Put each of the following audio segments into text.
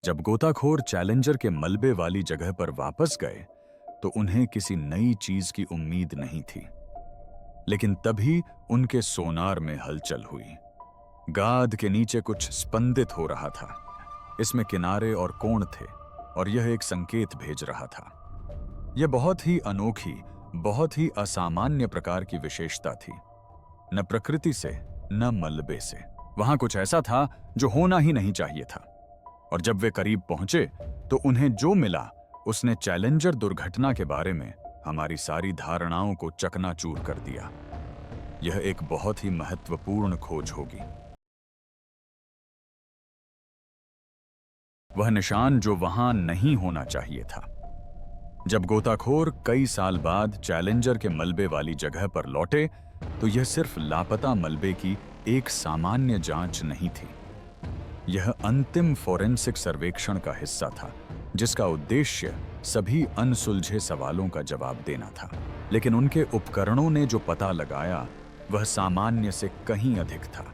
जब गोताखोर चैलेंजर के मलबे वाली जगह पर वापस गए तो उन्हें किसी नई चीज की उम्मीद नहीं थी। लेकिन तभी उनके सोनार में हलचल हुई। गाद के नीचे कुछ स्पंदित हो रहा था। इसमें किनारे और कोण थे और यह एक संकेत भेज रहा था। यह बहुत ही अनोखी, बहुत ही असामान्य प्रकार की विशेषता थी। न प्रकृति से न मलबे से। वहां कुछ ऐसा था जो होना ही नहीं चाहिए था। और जब वे करीब पहुंचे तो उन्हें जो मिला उसने चैलेंजर दुर्घटना के बारे में हमारी सारी धारणाओं को चकनाचूर कर दिया। यह एक बहुत ही महत्वपूर्ण खोज होगी। वह निशान जो वहां नहीं होना चाहिए था। जब गोताखोर कई साल बाद चैलेंजर के मलबे वाली जगह पर लौटे तो यह सिर्फ लापता मलबे की एक सामान्य जांच नहीं थी। यह अंतिम फोरेंसिक सर्वेक्षण का हिस्सा था जिसका उद्देश्य सभी अनसुलझे सवालों का जवाब देना था। लेकिन उनके उपकरणों ने जो पता लगाया वह सामान्य से कहीं अधिक था।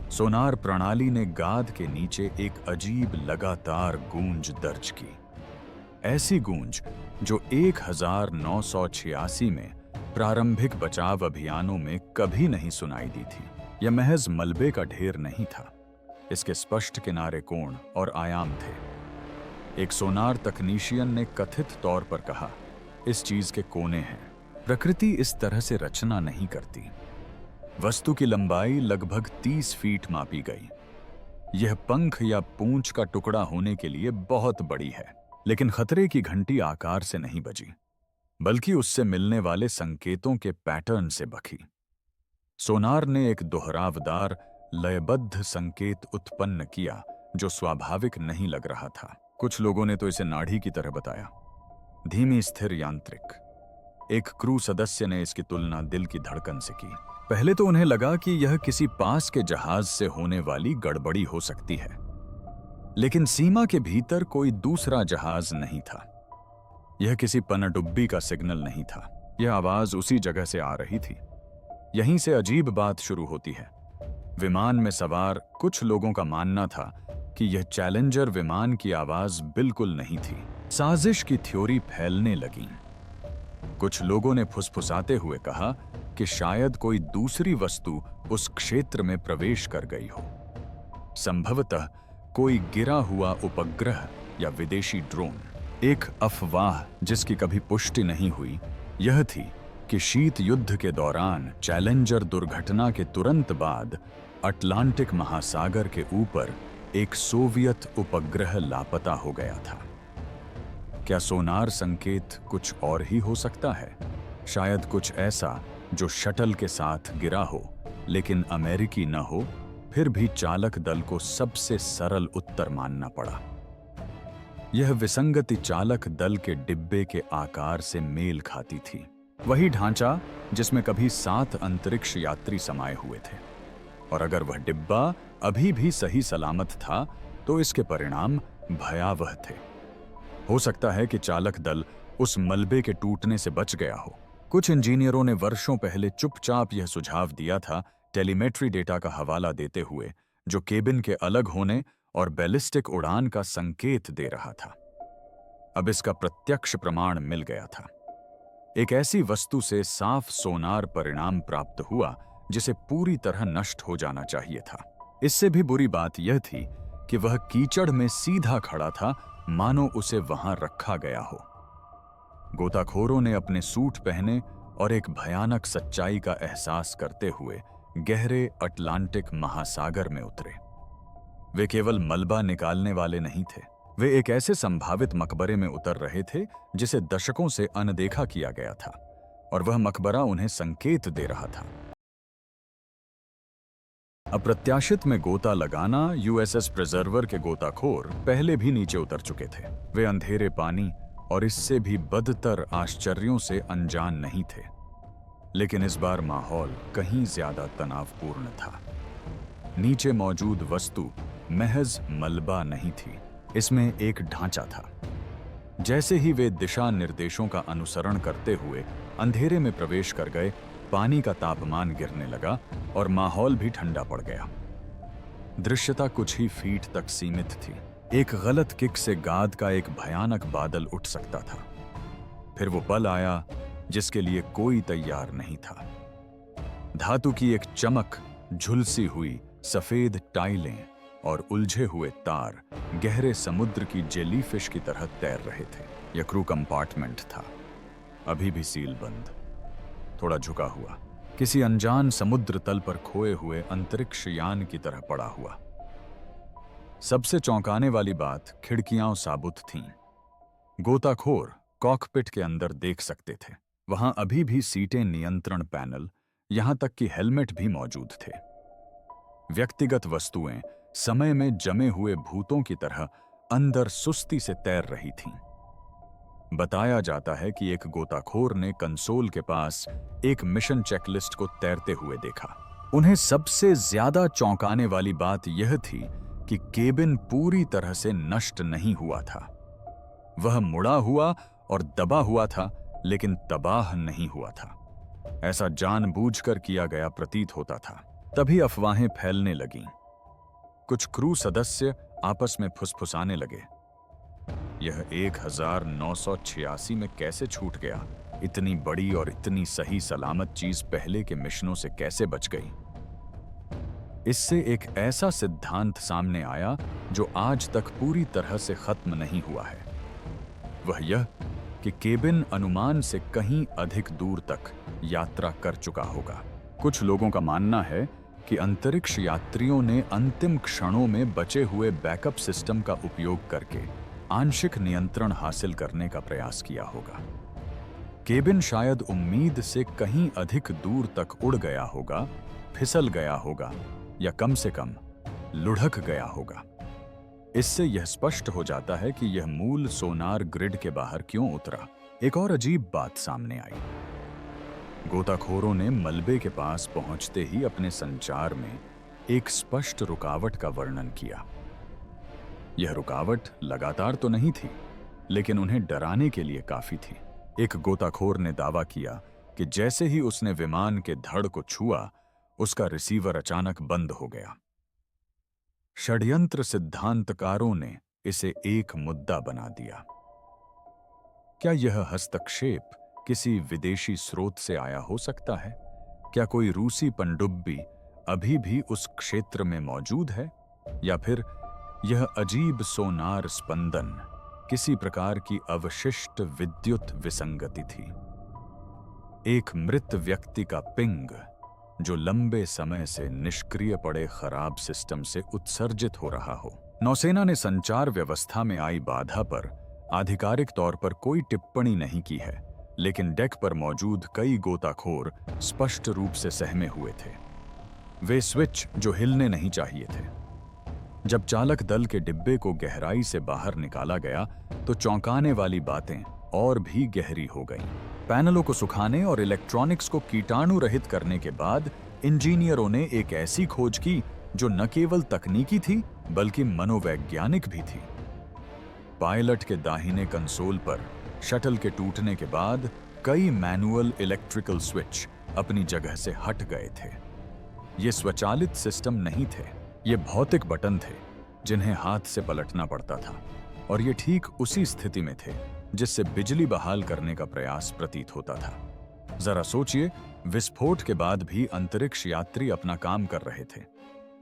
सोनार प्रणाली ने गाद के नीचे एक अजीब लगातार गूंज दर्ज की। ऐसी गूंज जो 1986 में प्रारंभिक बचाव अभियानों में कभी नहीं सुनाई दी थी। यह महज मलबे का ढेर नहीं था। इसके स्पष्ट किनारे, कोण और आयाम थे। एक सोनार तकनीशियन ने कथित तौर पर कहा, इस चीज के कोने हैं। प्रकृति इस तरह से रचना नहीं करती। वस्तु की लंबाई लगभग 30 फीट मापी गई। यह पंख या पूंछ का टुकड़ा होने के लिए बहुत बड़ी है। लेकिन खतरे की घंटी आकार से नहीं बजी, बल्कि उससे मिलने वाले संकेतों के पैटर्न से बखी। सोनार ने एक दोहरावदार लयबद्ध संकेत उत्पन्न किया जो स्वाभाविक नहीं लग रहा था। कुछ लोगों ने तो इसे नाड़ी की तरह बताया। धीमी स्थिर यांत्रिक। एक क्रू सदस्य ने इसकी तुलना दिल की धड़कन से की। पहले तो उन्हें लगा कि यह किसी पास के जहाज से होने वाली गड़बड़ी हो सकती है। लेकिन सीमा के भीतर कोई दूसरा जहाज नहीं था। यह किसी पनडुब्बी का सिग्नल नहीं था। यह आवाज उसी जगह से आ रही थी। यहीं से अजीब बात शुरू होती है। विमान में सवार कुछ लोगों का मानना था कि यह चैलेंजर विमान की आवाज बिल्कुल नहीं थी। साजिश की थ्योरी फैलने लगी। कुछ लोगों ने फुसफुसाते हुए कहा कि शायद कोई दूसरी वस्तु उस क्षेत्र में प्रवेश कर गई हो। संभवतः कोई गिरा हुआ उपग्रह या विदेशी ड्रोन। एक अफवाह जिसकी कभी पुष्टि नहीं हुई यह थी कि शीत युद्ध के दौरान चैलेंजर दुर्घटना के तुरंत बाद अटलांटिक महासागर के ऊपर एक सोवियत उपग्रह लापता हो गया था। क्या सोनार संकेत कुछ और ही हो सकता है? शायद कुछ ऐसा जो शटल के साथ गिरा हो लेकिन अमेरिकी न हो। फिर भी चालक दल को सबसे सरल उत्तर मानना पड़ा। यह विसंगति चालक दल के डिब्बे के आकार से मेल खाती थी। वही ढांचा जिसमें कभी 7 अंतरिक्ष यात्री समाये हुए थे। और अगर वह डिब्बा अभी भी सही सलामत था तो इसके परिणाम भयावह थे। हो सकता है कि चालक दल उस मलबे के टूटने से बच गया हो। कुछ इंजीनियरों ने वर्षों पहले चुपचाप यह सुझाव दिया था, टेलीमेट्री डेटा का हवाला देते हुए, जो केबिन के अलग होने और बैलिस्टिक उड़ान का संकेत दे रहा था। अब इसका प्रत्यक्ष प्रमाण मिल गया था। एक ऐसी वस्तु से साफ सोनार परिणाम प्राप्त हुआ जिसे पूरी तरह नष्ट हो जाना चाहिए था। इससे भी बुरी बात यह थी कि वह कीचड़ में सीधा खड़ा था, मानो उसे वहां रखा गया हो। गोताखोरों ने अपने सूट पहने और एक भयानक सच्चाई का एहसास करते हुए गहरे अटलांटिक महासागर में उतरे। वे केवल मलबा निकालने वाले नहीं थे। वे एक ऐसे संभावित मकबरे में उतर रहे थे जिसे दशकों से अनदेखा किया गया था, और वह मकबरा उन्हें संकेत दे रहा था। अप्रत्याशित में गोता लगाना यूएसएस प्रिजर्वर के गोताखोर पहले भी नीचे उतर चुके थे। वे अंधेरे पानी और इससे भी बदतर आश्चर्यों से अनजान नहीं थे। लेकिन इस बार माहौल कहीं ज्यादा तनावपूर्ण था। नीचे मौजूद वस्तु महज मलबा नहीं थी, इसमें एक ढांचा था। जैसे ही वे दिशा निर्देशों का अनुसरण करते हुए अंधेरे में प्रवेश कर गए, पानी का तापमान गिरने लगा और माहौल भी ठंडा पड़ गया। दृश्यता कुछ ही फीट तक सीमित थी। एक गलत किक से गाद का एक भयानक बादल उठ सकता था। फिर वो पल आया जिसके लिए कोई तैयार नहीं था। धातु की एक चमक, झुलसी हुई सफेद टाइलें और उलझे हुए तार गहरे समुद्र की जेलीफिश की तरह तैर रहे थे। यह क्रू कंपार्टमेंट था, अभी भी सील बंद, थोड़ा झुका हुआ, किसी अनजान समुद्र तल पर खोए हुए अंतरिक्ष यान की तरह पड़ा हुआ। सबसे चौंकाने वाली बात, खिड़कियां साबुत थीं। गोताखोर कॉकपिट के अंदर देख सकते थे। वहां अभी भी सीटें, नियंत्रण पैनल, यहां तक कि हेलमेट भी मौजूद थे। व्यक्तिगत वस्तुएं समय में जमे हुए भूतों की तरह अंदर सुस्ती से तैर रही थीं। बताया जाता है कि एक गोताखोर ने कंसोल के पास एक मिशन चेकलिस्ट को तैरते हुए देखा। उन्हें सबसे ज्यादा चौंकाने वाली बात यह थी कि केबिन पूरी तरह से नष्ट नहीं हुआ था। वह मुड़ा हुआ और दबा हुआ था, लेकिन तबाह नहीं हुआ था। ऐसा जानबूझकर किया गया प्रतीत होता था। तभी अफवाहें फैलने लगीं। कुछ क्रू सदस्य आपस में फुसफुसाने लगे, यह 1986 में कैसे छूट गया? इतनी बड़ी और इतनी सही सलामत चीज पहले के मिशनों से कैसे बच गई? इससे एक ऐसा सिद्धांत सामने आया जो आज तक पूरी तरह से खत्म नहीं हुआ है। वह यह कि केबिन अनुमान से कहीं अधिक दूर तक यात्रा कर चुका होगा। कुछ लोगों का मानना है कि अंतरिक्ष यात्रियों ने अंतिम क्षणों में बचे हुए बैकअप सिस्टम का उपयोग करके आंशिक नियंत्रण हासिल करने का प्रयास किया होगा। केबिन शायद उम्मीद से कहीं अधिक दूर तक उड़ गया होगा, फिसल गया होगा, या कम से कम लुढ़क गया होगा। इससे यह स्पष्ट हो जाता है कि यह मूल सोनार ग्रिड के बाहर क्यों उतरा। एक और अजीब बात सामने आई। गोताखोरों ने मलबे के पास पहुंचते ही अपने संचार में एक स्पष्ट रुकावट का वर्णन किया। यह रुकावट लगातार तो नहीं थी, लेकिन उन्हें डराने के लिए काफी थी। एक गोताखोर ने दावा किया कि जैसे ही उसने विमान के धड़ को छुआ, उसका रिसीवर अचानक बंद हो गया। षड्यंत्र सिद्धांतकारों ने इसे एक मुद्दा बना दिया। क्या यह हस्तक्षेप किसी विदेशी स्रोत से आया हो सकता है? क्या कोई रूसी पनडुब्बी अभी भी उस क्षेत्र में मौजूद है? या फिर यह अजीब सोनार स्पंदन किसी प्रकार की अवशिष्ट विद्युत विसंगति थी? एक मृत व्यक्ति का पिंग जो लंबे समय से निष्क्रिय पड़े खराब सिस्टम से उत्सर्जित हो रहा हो। नौसेना ने संचार व्यवस्था में आई बाधा पर आधिकारिक तौर पर कोई टिप्पणी नहीं की है, लेकिन डेक पर मौजूद कई गोताखोर स्पष्ट रूप से सहमे हुए थे। वे स्विच जो हिलने नहीं चाहिए थे। जब चालक दल के डिब्बे को गहराई से बाहर निकाला गया तो चौंकाने वाली बातें और भी गहरी हो गईं। पैनलों को सुखाने और इलेक्ट्रॉनिक्स को कीटाणु रहित करने के बाद इंजीनियरों ने एक ऐसी खोज की जो न केवल तकनीकी थी बल्कि मनोवैज्ञानिक भी थी। पायलट के दाहिने कंसोल पर शटल के टूटने के बाद कई मैनुअल इलेक्ट्रिकल स्विच अपनी जगह से हट गए थे। ये स्वचालित सिस्टम नहीं थे, ये भौतिक बटन थे जिन्हें हाथ से पलटना पड़ता था, और ये ठीक उसी स्थिति में थे जिससे बिजली बहाल करने का प्रयास प्रतीत होता था। जरा सोचिए, विस्फोट के बाद भी अंतरिक्ष यात्री अपना काम कर रहे थे,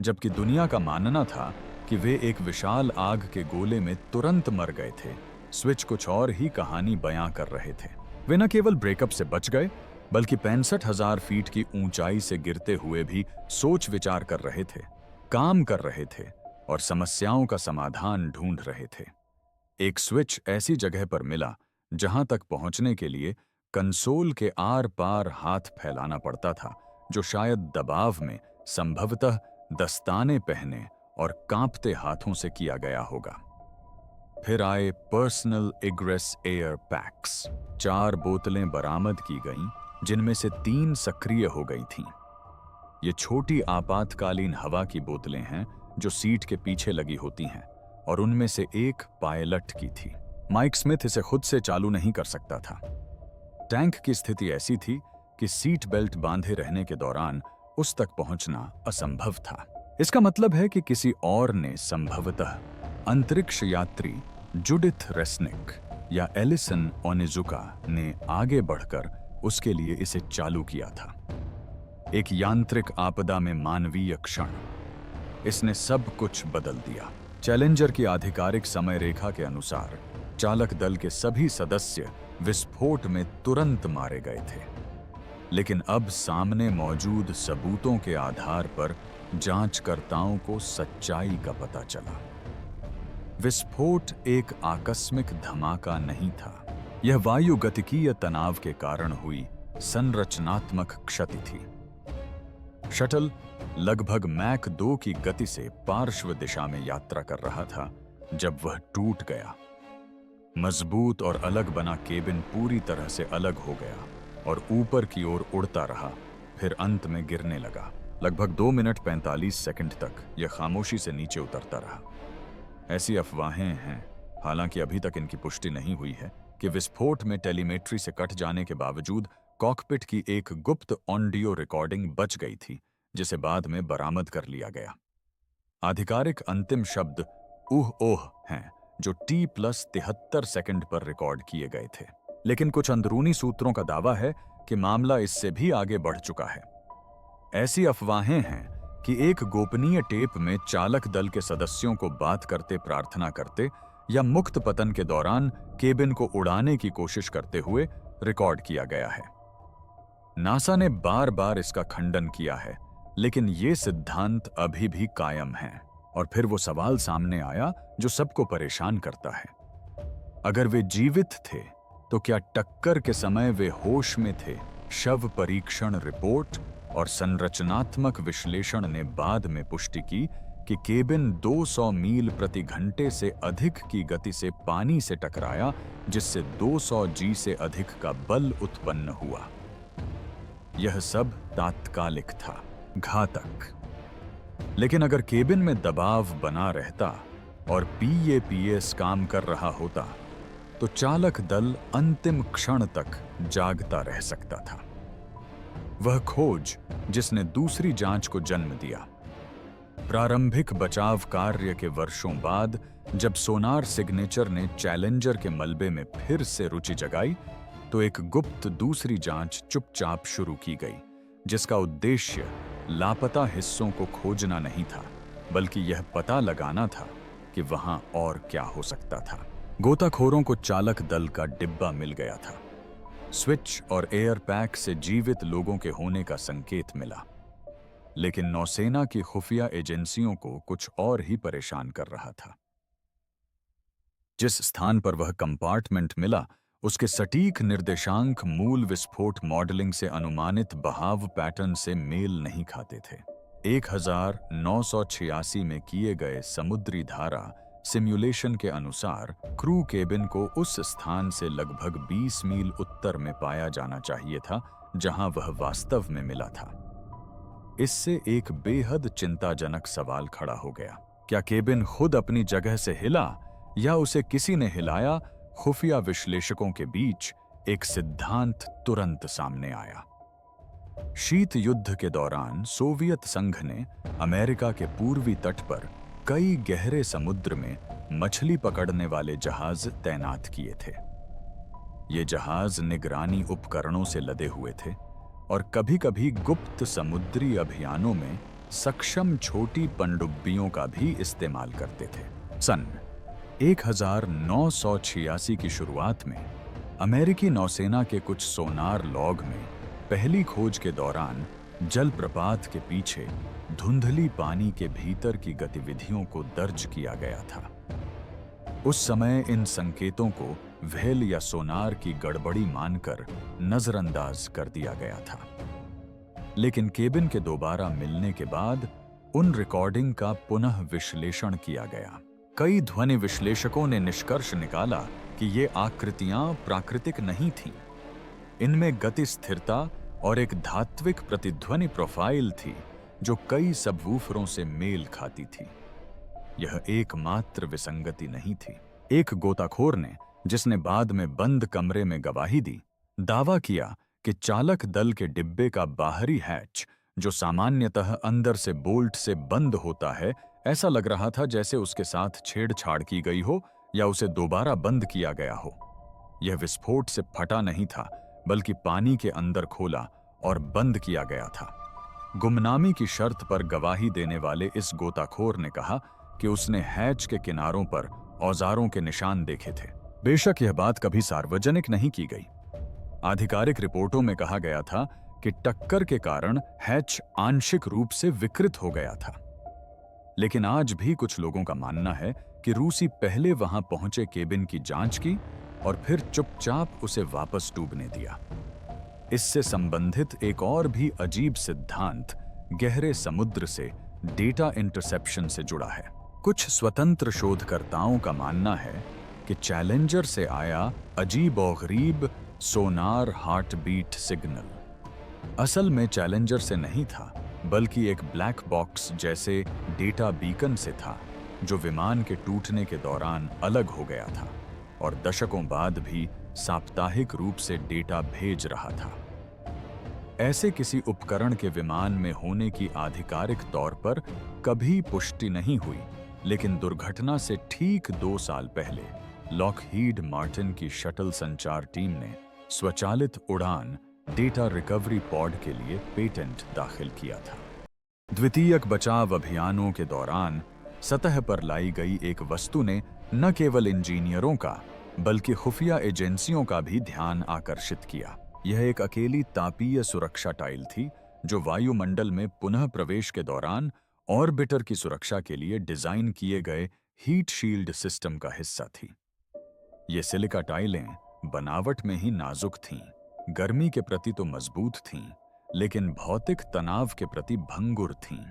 जबकि दुनिया का मानना था कि वे एक विशाल आग के गोले में तुरंत मर गए थे। स्विच कुछ और ही कहानी बयां कर रहे थे। वे न केवल ब्रेकअप से बच गए, बल्कि 65,000 फीट की ऊंचाई से गिरते हुए भी सोच विचार कर रहे थे, काम कर रहे थे और समस्याओं का समाधान ढूंढ रहे थे। एक स्विच ऐसी जगह पर मिला जहां तक पहुंचने के लिए कंसोल के आर पार हाथ फैलाना पड़ता था, जो शायद दबाव में संभवतः दस्ताने पहने और कांपते हाथों से किया गया होगा। फिर आए पर्सनल इग्रेस एयर पैक्स। 4 बोतलें बरामद की गईं, जिनमें से 3 सक्रिय हो गई थीं। ये छोटी आपातकालीन हवा की बोतलें हैं जो सीट के पीछे लगी होती हैं, और उनमें से एक पायलट की थी। माइक स्मिथ इसे खुद से चालू नहीं कर सकता था। टैंक की स्थिति ऐसी थी कि सीट बेल्ट बांधे रहने के दौरान उस तक पहुंचना असंभव था। इसका मतलब है कि किसी और ने संभवतः अंतरिक्ष यात्री जुडिथ रेस्निक या एलिसन ओनिजुका ने आगे बढ़कर उसके लिए इसे चालू किया था। एक यांत्रिक आपदा में मानवीय क्षण, इसने सब कुछ बदल दिया। चैलेंजर की आधिकारिक समय रेखा के अनुसार चालक दल के सभी सदस्य विस्फोट में तुरंत मारे गए थे, लेकिन अब सामने मौजूद सबूतों के आधार पर जांचकर्ताओं को सच्चाई का पता चला। विस्फोट एक आकस्मिक धमाका नहीं था, यह वायुगतिकीय तनाव के कारण हुई संरचनात्मक क्षति थी। शटल लगभग मैक 2 की गति से पार्श्व दिशा में यात्रा कर रहा था जब वह टूट गया। मजबूत और अलग बना केबिन पूरी तरह से अलग हो गया और ऊपर की ओर उड़ता रहा, फिर अंत में गिरने लगा। लगभग 2 मिनट 45 सेकंड तक यह खामोशी से नीचे उतरता रहा। ऐसी अफवाहें हैं, हालांकि अभी तक इनकी पुष्टि नहीं हुई है, कि विस्फोट में टेलीमेट्री से कट जाने के बावजूद कॉकपिट की एक गुप्त ऑडियो रिकॉर्डिंग बच गई थी, जिसे बाद में बरामद कर लिया गया। आधिकारिक अंतिम शब्द ऊह ओह हैं, जो T+73 सेकंड पर रिकॉर्ड किए गए थे, लेकिन कुछ अंदरूनी सूत्रों का दावा है कि मामला इससे भी आगे बढ़ चुका है। ऐसी अफवाहें हैं कि एक गोपनीय टेप में चालक दल के सदस्यों को बात करते प्रार्थना करते या मुक्त पतन के दौरान केबिन को उड़ाने की कोशिश करते हुए रिकॉर्ड किया गया है। नासा ने बार बार इसका खंडन किया है, लेकिन ये सिद्धांत अभी भी कायम है। और फिर वो सवाल सामने आया जो सबको परेशान करता है। अगर वे जीवित थे तो क्या टक्कर के समय वे होश में थे? शव परीक्षण रिपोर्ट और संरचनात्मक विश्लेषण ने बाद में पुष्टि की कि केबिन 200 मील प्रति घंटे से अधिक की गति से पानी से टकराया, जिससे 200 जी से अधिक का बल उत्पन्न हुआ। यह सब तात्कालिक था, घातक। लेकिन अगर केबिन में दबाव बना रहता और PAPS काम कर रहा होता, तो चालक दल अंतिम क्षण तक जागता रह सकता था। वह खोज जिसने दूसरी जांच को जन्म दिया। प्रारंभिक बचाव कार्य के वर्षों बाद जब सोनार सिग्नेचर ने चैलेंजर के मलबे में फिर से रुचि जगाई, तो एक गुप्त दूसरी जांच चुपचाप शुरू की गई, जिसका उद्देश्य लापता हिस्सों को खोजना नहीं था, बल्कि यह पता लगाना था कि वहां और क्या हो सकता था। गोताखोरों को चालक दल का डिब्बा मिल गया था। स्विच और एयर पैक से जीवित लोगों के होने का संकेत मिला, लेकिन नौसेना की खुफिया एजेंसियों को कुछ और ही परेशान कर रहा था। जिस स्थान पर वह कंपार्टमेंट मिला, उसके सटीक निर्देशांक मूल विस्फोट मॉडलिंग से अनुमानित बहाव पैटर्न से मेल नहीं खाते थे। 1986 में किए गए समुद्री धारा सिम्युलेशन के अनुसार क्रू केबिन को उस स्थान से लगभग 20 मील उत्तर में पाया जाना चाहिए था जहां वह वास्तव में मिला था। इससे एक बेहद चिंताजनक सवाल खड़ा हो गया। क्या केबिन खुद अपनी जगह से हिला या उसे किसी ने हिलाया? खुफिया विश्लेषकों के बीच एक सिद्धांत तुरंत सामने आया। शीत युद्ध के दौरान सोवियत संघ ने अमेरिका के पूर्वी तट पर कई गहरे समुद्र में मछली पकड़ने वाले जहाज तैनात किए थे। ये जहाज निगरानी उपकरणों से लदे हुए थे और कभी-कभी गुप्त समुद्री अभियानों में सक्षम छोटी पनडुब्बियों का भी इस्तेमाल करते थे। सन 1986 की शुरुआत में अमेरिकी नौसेना के कुछ सोनार लॉग में पहली खोज के दौरान जलप्रपात के पीछे धुंधली पानी के भीतर की गतिविधियों को दर्ज किया गया था। उस समय इन संकेतों को व्हेल या सोनार की गड़बड़ी मानकर नजरअंदाज कर दिया गया था। लेकिन केबिन के दोबारा मिलने के बाद उन रिकॉर्डिंग का पुनः विश्लेषण किया गया। कई ध्वनि विश्लेषकों ने निष्कर्ष निकाला कि ये आकृतियां प्राकृतिक नहीं थीं। इनमें गति स्थिरता और एक धात्विक प्रतिध्वनि प्रोफाइल थी जो कई सबवूफरों से मेल खाती थी। यह एकमात्र विसंगति नहीं थी। एक गोताखोर ने, जिसने बाद में बंद कमरे में गवाही दी, दावा किया कि चालक दल के डिब्बे का बाहरी हैच, जो सामान्यतः अंदर से बोल्ट से बंद होता है, ऐसा लग रहा था जैसे उसके साथ छेड़छाड़ की गई हो या उसे दोबारा बंद किया गया हो। यह विस्फोट से फटा नहीं था, बल्कि पानी के अंदर खोला और बंद किया गया था। गुमनामी की शर्त पर गवाही देने वाले इस गोताखोर ने कहा कि उसने हैच के किनारों पर औजारों के निशान देखे थे। बेशक यह बात कभी सार्वजनिक नहीं की गई। आधिकारिक रिपोर्टों में कहा गया था कि टक्कर के कारण हैच आंशिक रूप से विकृत हो गया था। लेकिन आज भी कुछ लोगों का मानना है कि रूसी पहले वहां पहुंचे केबिन की जांच की और फिर चुपचाप उसे वापस डूबने दिया। इससे संबंधित एक और भी अजीब सिद्धांत गहरे समुद्र से डेटा इंटरसेप्शन से जुड़ा है। कुछ स्वतंत्र शोधकर्ताओं का मानना है कि चैलेंजर से आया अजीब और गरीब सोनार हार्टबीट सिग्नल असल में चैलेंजर से नहीं था, बल्कि एक ब्लैक बॉक्स जैसे डेटा बीकन से था, जो विमान के टूटने के दौरान अलग हो गया था और दशकों बाद भी साप्ताहिक रूप से डेटा भेज रहा था। ऐसे किसी उपकरण के विमान में होने की आधिकारिक तौर पर कभी पुष्टि नहीं हुई, लेकिन दुर्घटना से ठीक 2 साल पहले लॉकहीड मार्टिन की शटल संचार टीम ने स्वचालित उड़ान डेटा रिकवरी पॉड के लिए पेटेंट दाखिल किया था। द्वितीयक बचाव अभियानों के दौरान सतह पर लाई गई एक वस्तु ने न केवल इंजीनियरों का, बल्कि खुफिया एजेंसियों का भी ध्यान आकर्षित किया। यह एक अकेली तापीय सुरक्षा टाइल थी, जो वायुमंडल में पुनः प्रवेश के दौरान ऑर्बिटर की सुरक्षा के लिए डिजाइन किए गए हीट शील्ड सिस्टम का हिस्सा थी। ये सिलिका टाइलें बनावट में ही नाजुक थीं, गर्मी के प्रति तो मजबूत थीं, लेकिन भौतिक तनाव के प्रति भंगुर थीं।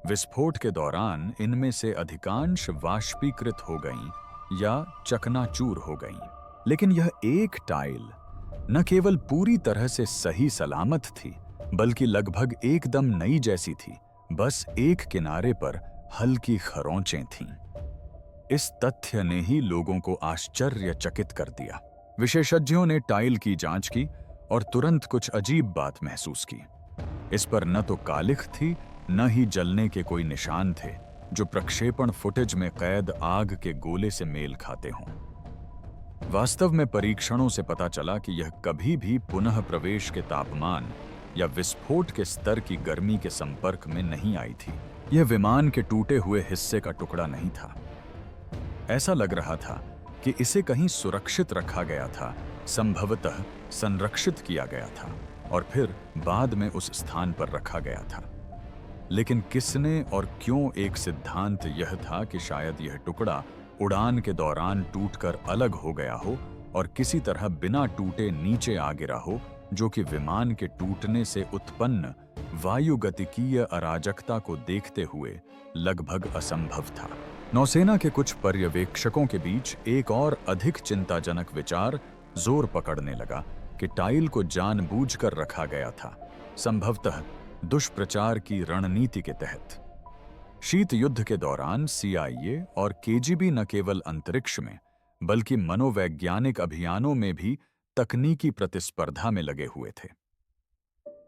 विस्फोट के दौरान इनमें से अधिकांश वाष्पीकृत हो गईं या चकनाचूर हो गईं, लेकिन यह एक टाइल न केवल पूरी तरह से सही सलामत थी, बल्कि लगभग एकदम नई जैसी थी। बस एक किनारे पर हल्की खरोंचें थीं। इस तथ्य ने ही लोगों को आश्चर्यचकित कर दिया। विशेषज्ञों ने टाइल की जांच की और तुरंत कुछ अजीब बात महसूस की। इस पर न तो कालिख थी, न ही जलने के कोई निशान थे, जो प्रक्षेपण फुटेज में कैद आग के गोले से मेल खाते हों। वास्तव में परीक्षणों से पता चला कि यह कभी भी पुनः प्रवेश के तापमान या विस्फोट के स्तर की गर्मी के संपर्क में नहीं आई थी। यह विमान के टूटे हुए हिस्से का टुकड़ा नहीं था। ऐसा लग रहा था कि इसे कहीं सुरक्षित रखा गया था, संभवतः संरक्षित किया गया था और फिर बाद में उस स्थान पर रखा गया था। लेकिन किसने और क्यों? एक सिद्धांत यह था कि शायद यह टुकड़ा उड़ान के दौरान टूटकर अलग हो गया हो और किसी तरह बिना टूटे नीचे आ गिरा हो, जो कि विमान के टूटने से उत्पन्न वायुगतिकीय अराजकता को देखते हुए लगभग असंभव था। नौसेना के कुछ पर्यवेक्षकों के बीच एक और अधिक चिंताजनक विचार जोर पकड़ने लगा कि टाइल को जानबूझकर रखा गया था, संभवतः दुष्प्रचार की रणनीति के तहत। शीत युद्ध के दौरान CIA और KGB न केवल अंतरिक्ष में, बल्कि मनोवैज्ञानिक अभियानों में भी तकनीकी प्रतिस्पर्धा में लगे हुए थे।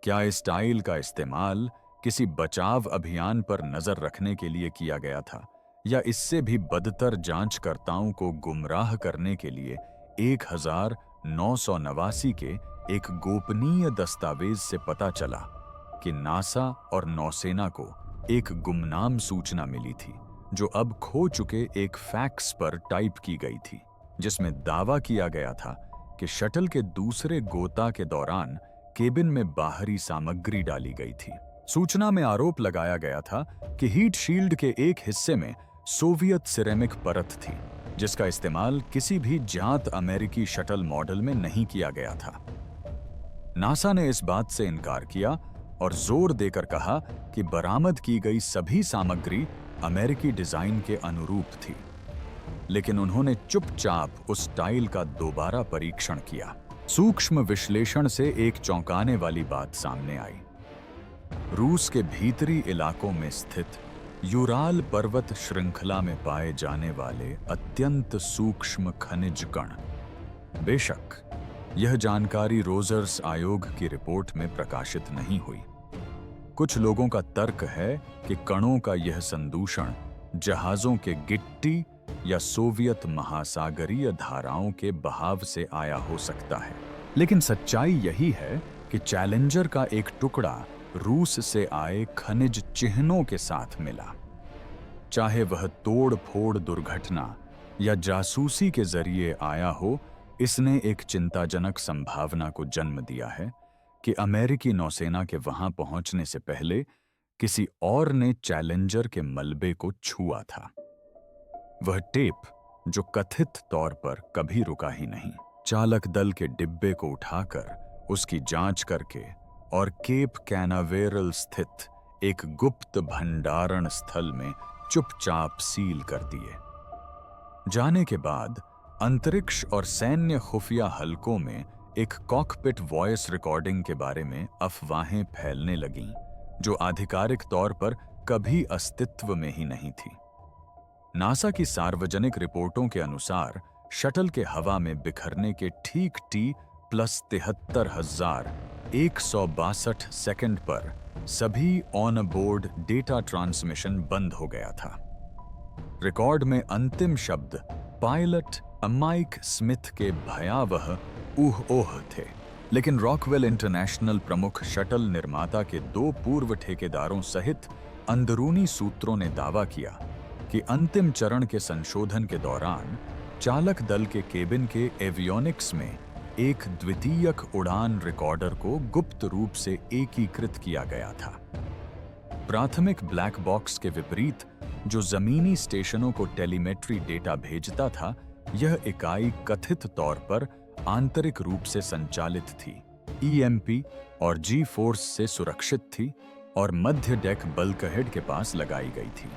क्या इस टाइल का इस्तेमाल किसी बचाव अभियान पर नजर रखने के लिए किया गया था, या इससे भी बदतर जांचकर्ताओं को गुमराह करने के लिए 1989 के एक गोपनीय दस्तावेज से पता चला कि नासा और नौसेना को एक गुमनाम सूचना मिली थी, जो अब खो चुके एक फैक्स पर टाइप की गई थी, जिसमें दावा किया गया था कि शटल के दूसरे गोता के दौरान केबिन में बाहरी सामग्री डाली गई थी। सूचना में आरोप लगाया गया था कि हीट शील्ड के एक हिस्से में सोवियत सिरेमिक परत थी, जिसका इस्तेमाल किसी भी ज्ञात अमेरिकी शटल मॉडल में नहीं किया गया था। नासा ने इस बात से इनकार किया और जोर देकर कहा कि बरामद की गई सभी सामग्री अमेरिकी डिजाइन के अनुरूप थी, लेकिन उन्होंने चुपचाप उस टाइल का दोबारा परीक्षण किया। सूक्ष्म विश्लेषण से एक चौंकाने वाली बात सामने आई। रूस के भीतरी इलाकों में स्थित यूराल पर्वत श्रृंखला में पाए जाने वाले अत्यंत सूक्ष्म खनिज कण। बेशक यह जानकारी रोजर्स आयोग की रिपोर्ट में प्रकाशित नहीं हुई। कुछ लोगों का तर्क है कि कणों का यह संदूषण जहाजों के गिट्टी या सोवियत महासागरीय धाराओं के बहाव से आया हो सकता है। लेकिन सच्चाई यही है कि चैलेंजर का एक टुकड़ा रूस से आए खनिज चिह्नों के साथ मिला। चाहे वह तोड़-फोड़ दुर्घटना या जासूसी के जरिए आया हो, इसने एक चिंताजनक संभावना को जन्म दिया है कि अमेरिकी नौसेना के वहां पहुंचने से पहले किसी और ने चैलेंजर के मलबे को छुआ था। वह टेप जो कथित तौर पर कभी रुका ही नहीं। चालक दल के डिब्बे को उठाकर उसकी जांच करके और केप कैनावेरल स्थित एक गुप्त भंडारण स्थल में चुपचाप सील कर दिए। जाने के बाद अंतरिक्ष और सैन्य खुफिया हलकों में एक कॉकपिट वॉइस रिकॉर्डिंग के बारे में अफवाहें फैलने लगीं, जो आधिकारिक तौर पर कभी अस्तित्व में ही नहीं थी। नासा की सार्वजनिक रिपोर्टों के अनुसार शटल के हवा में बिखरने के ठीक T+73,162 सेकंड पर सभी ऑन बोर्ड डेटा ट्रांसमिशन बंद हो गया था। रिकॉर्ड में अंतिम शब्द पायलट माइक स्मिथ के भयावह ऊह ओह थे। लेकिन रॉकवेल इंटरनेशनल प्रमुख शटल निर्माता के 2 पूर्व ठेकेदारों सहित अंदरूनी सूत्रों ने दावा किया कि अंतिम चरण के संशोधन के दौरान चालक दल के केबिन के एवियोनिक्स में एक द्वितीयक उड़ान रिकॉर्डर को गुप्त रूप से एकीकृत किया गया था। प्राथमिक ब्लैक बॉक्स के विपरीत जो जमीनी स्टेशनों को टेलीमेट्री डेटा भेजता था, यह इकाई कथित तौर पर आंतरिक रूप से संचालित थी, ईएमपी और जी फोर्स से सुरक्षित थी और मध्य डेक बल्कहेड के पास लगाई गई थी।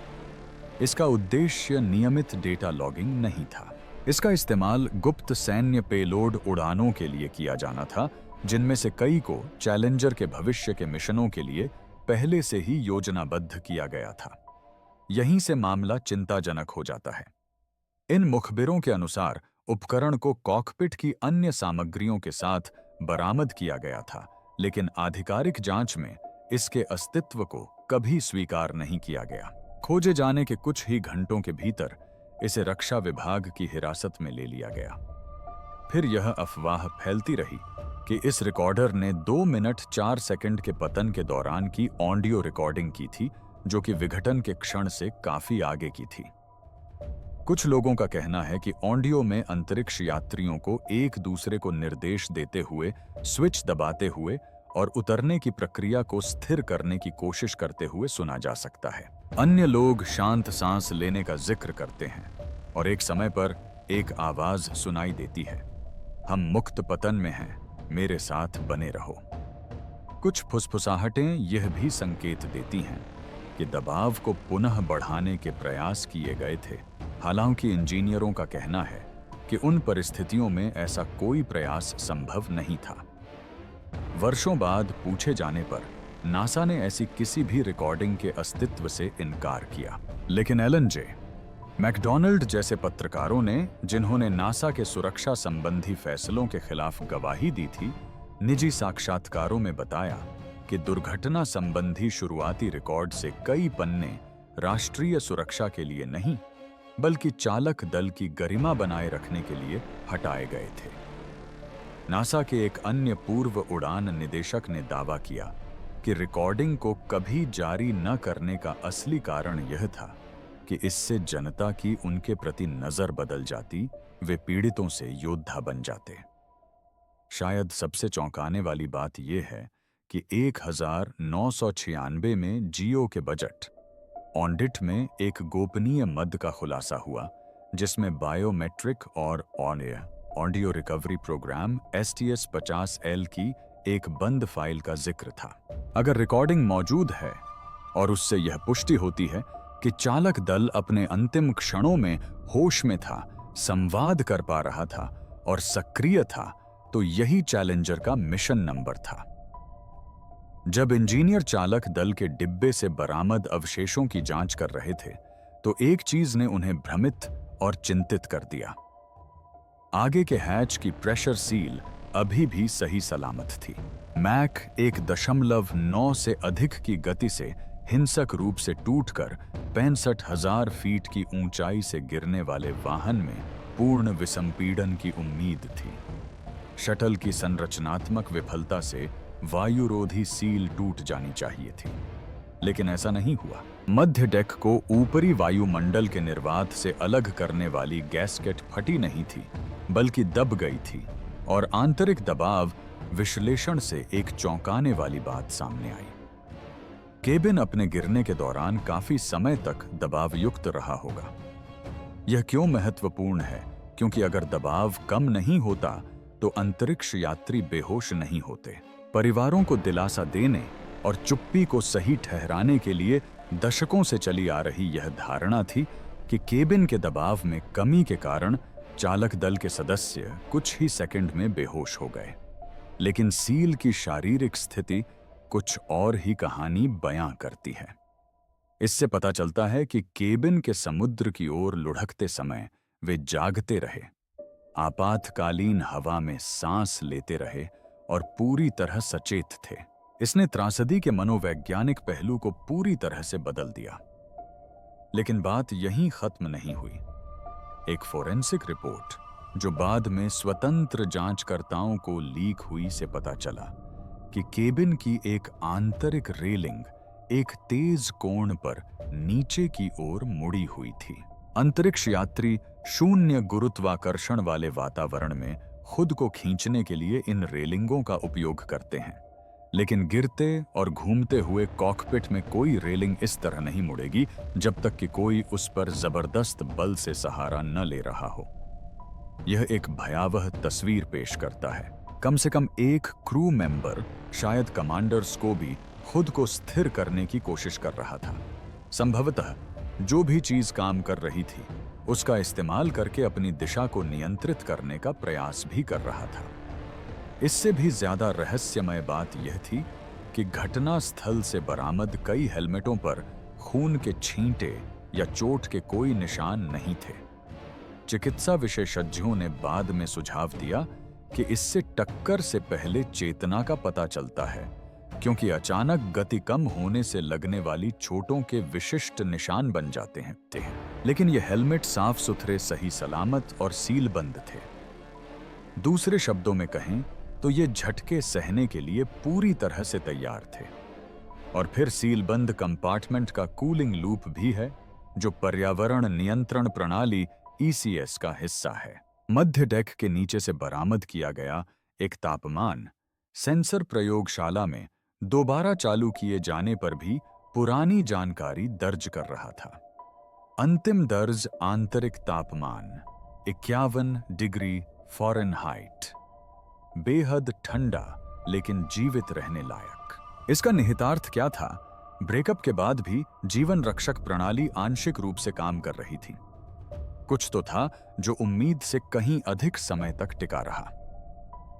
इसका उद्देश्य नियमित डेटा लॉगिंग नहीं था। इसका इस्तेमाल गुप्त सैन्य पेलोड उड़ानों के लिए किया जाना था, जिनमें से कई को चैलेंजर के भविष्य के मिशनों के लिए पहले से ही योजनाबद्ध किया गया था। यहीं से मामला चिंताजनक हो जाता है। इन मुखबिरों के अनुसार उपकरण को कॉकपिट की अन्य सामग्रियों के साथ बरामद किया गया था, लेकिन आधिकारिक जांच में इसके अस्तित्व को कभी स्वीकार नहीं किया गया। खोजे जाने के कुछ ही घंटों के भीतर इसे रक्षा विभाग की हिरासत में ले लिया गया। फिर यह अफवाह फैलती रही कि इस रिकॉर्डर ने 2 मिनट 4 सेकंड के पतन के दौरान की ऑडियो रिकॉर्डिंग की थी, जो कि विघटन के क्षण से काफी आगे की थी। कुछ लोगों का कहना है कि ऑडियो में अंतरिक्ष यात्रियों को एक दूसरे को निर्देश देते हुए, स्विच दबाते हुए और उतरने की प्रक्रिया को स्थिर करने की कोशिश करते हुए सुना जा सकता है। अन्य लोग शांत सांस लेने का जिक्र करते हैं और एक समय पर एक आवाज सुनाई देती है, हम मुक्त पतन में हैं, मेरे साथ बने रहो। कुछ फुसफुसाहटें यह भी संकेत देती हैं कि दबाव को पुनः बढ़ाने के प्रयास किए गए थे। हालांकि इंजीनियरों का कहना है कि उन परिस्थितियों में ऐसा कोई प्रयास संभव नहीं था। वर्षों बाद पूछे जाने पर नासा ने ऐसी किसी भी रिकॉर्डिंग के अस्तित्व से इनकार किया। लेकिन एलन जे मैकडॉनल्ड जैसे पत्रकारों ने, जिन्होंने नासा के सुरक्षा संबंधी फैसलों के खिलाफ गवाही दी थी, निजी साक्षात्कारों में बताया कि दुर्घटना संबंधी शुरुआती रिकॉर्ड से कई पन्ने राष्ट्रीय सुरक्षा के लिए नहीं, बल्कि चालक दल की गरिमा बनाए रखने के लिए हटाए गए थे। नासा के एक अन्य पूर्व उड़ान निदेशक ने दावा किया कि रिकॉर्डिंग को कभी जारी न करने का असली कारण यह था कि इससे जनता की उनके प्रति नजर बदल जाती, वे पीड़ितों से योद्धा बन जाते। शायद सबसे चौंकाने वाली बात यह है कि 1996 में जियो के बजट ऑडिट में एक गोपनीय मद का खुलासा हुआ, जिसमें बायोमेट्रिक और ऑडियो रिकवरी प्रोग्राम STS-50L की एक बंद फाइल का जिक्र था। अगर रिकॉर्डिंग मौजूद है और उससे यह पुष्टि होती है कि चालक दल अपने अंतिम क्षणों में होश में था, संवाद कर पा रहा था और सक्रिय था, तो यही चैलेंजर का मिशन नंबर था। जब इंजीनियर चालक दल के डिब्बे से बरामद अवशेषों की जांच कर रहे थे, तो एक चीज ने उन्हें भ्रमित और चिंतित कर दिया। आगे के हैच की प्रेशर सील अभी भी सही सलामत थी। मैक 1.9 से अधिक की गति से हिंसक रूप से टूटकर 65,000 फीट की ऊंचाई से गिरने वाले वाहन में पूर्ण विसंपीड़न की उम्मीद थी। शटल की संरचनात्मक विफलता से वायुरोधी सील टूट जानी चाहिए थी, लेकिन ऐसा नहीं हुआ। मध्य डेक को ऊपरी वायुमंडल के निर्वात से अलग करने वाली गैस्केट फटी नहीं थी, बल्कि दब गई थी, और आंतरिक दबाव विश्लेषण से एक चौंकाने वाली बात सामने आई। केबिन अपने गिरने के दौरान काफी समय तक दबावयुक्त रहा होगा। यह क्यों महत्वपूर्ण है? क्योंकि अगर दबाव कम नहीं होता तो अंतरिक्ष यात्री बेहोश नहीं होते। परिवारों को दिलासा देने और चुप्पी को सही ठहराने के लिए दशकों से चली आ रही यह धारणा थी कि केबिन के दबाव में कमी के कारण चालक दल के सदस्य कुछ ही सेकंड में बेहोश हो गए। लेकिन सील की शारीरिक स्थिति कुछ और ही कहानी बयां करती है। इससे पता चलता है कि केबिन के समुद्र की ओर लुढ़कते समय वे जागते रहे, आपातकालीन हवा में सांस लेते रहे और पूरी तरह सचेत थे। इसने त्रासदी के मनोवैज्ञानिक पहलू को पूरी तरह से बदल दिया। लेकिन बात यहीं खत्म नहीं हुई। एक फोरेंसिक रिपोर्ट जो बाद में स्वतंत्र जांचकर्ताओं को लीक हुई से पता चला कि केबिन की एक आंतरिक रेलिंग एक तेज कोण पर नीचे की ओर मुड़ी हुई थी। अंतरिक्ष यात्री शून्य गुरुत्वाकर्षण वाले वातावरण में खुद को खींचने के लिए इन रेलिंगों का उपयोग करते हैं, लेकिन गिरते और घूमते हुए कॉकपिट में कोई रेलिंग इस तरह नहीं मुड़ेगी जब तक कि कोई उस पर जबरदस्त बल से सहारा न ले रहा हो। यह एक भयावह तस्वीर पेश करता है। कम से कम एक क्रू मेंबर, शायद कमांडर्स को भी खुद को स्थिर करने की कोशिश कर रहा था। संभवतः जो भी चीज काम कर रही थी उसका इस्तेमाल करके अपनी दिशा को नियंत्रित करने का प्रयास भी कर रहा था। इससे भी ज्यादा रहस्यमय बात यह थी कि घटना स्थल से बरामद कई हेलमेटों पर खून के छींटे या चोट के कोई निशान नहीं थे। चिकित्सा विशेषज्ञों ने बाद में सुझाव दिया कि इससे टक्कर से पहले चेतना का पता चलता है, क्योंकि अचानक गति कम होने से लगने वाली चोटों के विशिष्ट निशान बन जाते हैं। लेकिन ये हेलमेट साफ सुथरे, सही सलामत और सीलबंद थे। दूसरे शब्दों में कहें तो ये झटके सहने के लिए पूरी तरह से तैयार थे। और फिर सीलबंद कंपार्टमेंट का कूलिंग लूप भी है, जो पर्यावरण नियंत्रण प्रणाली ECS का हिस्सा है। मध्य डेक के नीचे से बरामद किया गया एक तापमान सेंसर प्रयोगशाला में दोबारा चालू किए जाने पर भी पुरानी जानकारी दर्ज कर रहा था। अंतिम दर्ज आंतरिक तापमान 51 डिग्री फ़ारेनहाइट, बेहद ठंडा लेकिन जीवित रहने लायक। इसका निहितार्थ क्या था? ब्रेकअप के बाद भी जीवन रक्षक प्रणाली आंशिक रूप से काम कर रही थी। कुछ तो था जो उम्मीद से कहीं अधिक समय तक टिका रहा,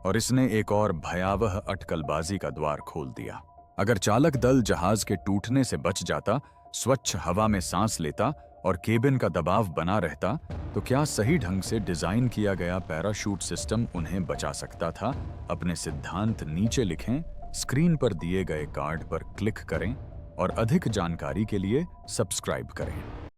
और इसने एक और भयावह अटकलबाजी का द्वार खोल दिया। अगर चालक दल जहाज के टूटने से बच जाता, स्वच्छ हवा में सांस लेता और केबिन का दबाव बना रहता, तो क्या सही ढंग से डिजाइन किया गया पैराशूट सिस्टम उन्हें बचा सकता था? अपने सिद्धांत नीचे लिखें, स्क्रीन पर दिए गए कार्ड पर क्लिक करें और अधिक जानकारी के लिए सब्सक्राइब करें।